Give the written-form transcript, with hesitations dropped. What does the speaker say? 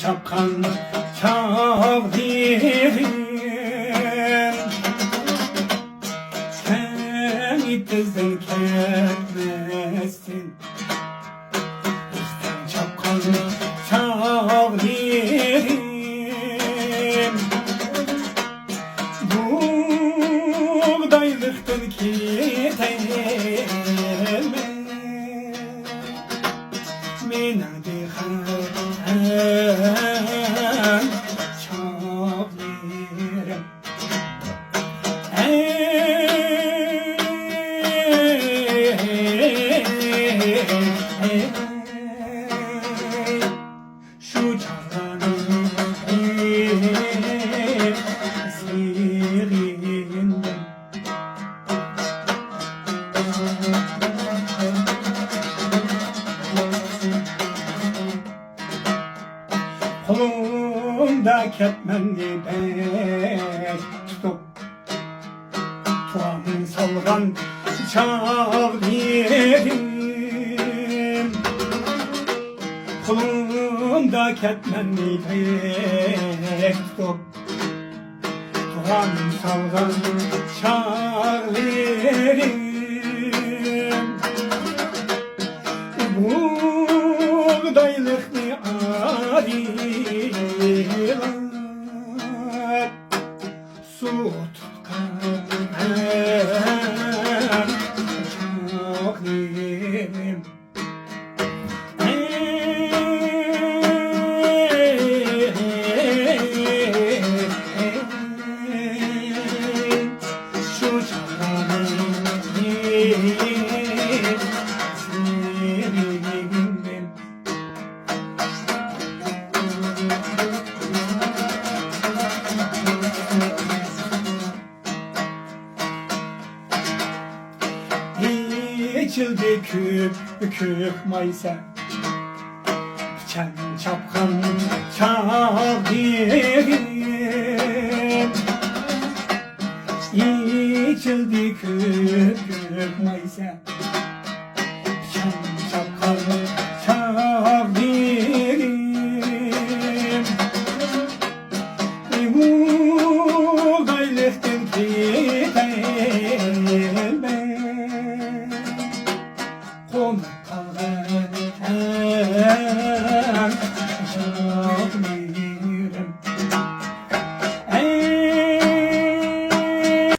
çapkan çavdirim sen itizden ketmezsin sen çapkan çavdirim buğdaylıktın kiteme minadi han çavdirim şu cananın esirinden kolumda ketmenli bek tutup tuğanın salgan çavdirim kolumda ketmenli bek tutup tuğanın salgan çavdirim buğdaylık ne arılar su tutkan çok yerim şu cananın esirinden içildi küp küp maysa çen çapkan çavdirim içildi küp küp maysa çen çapkan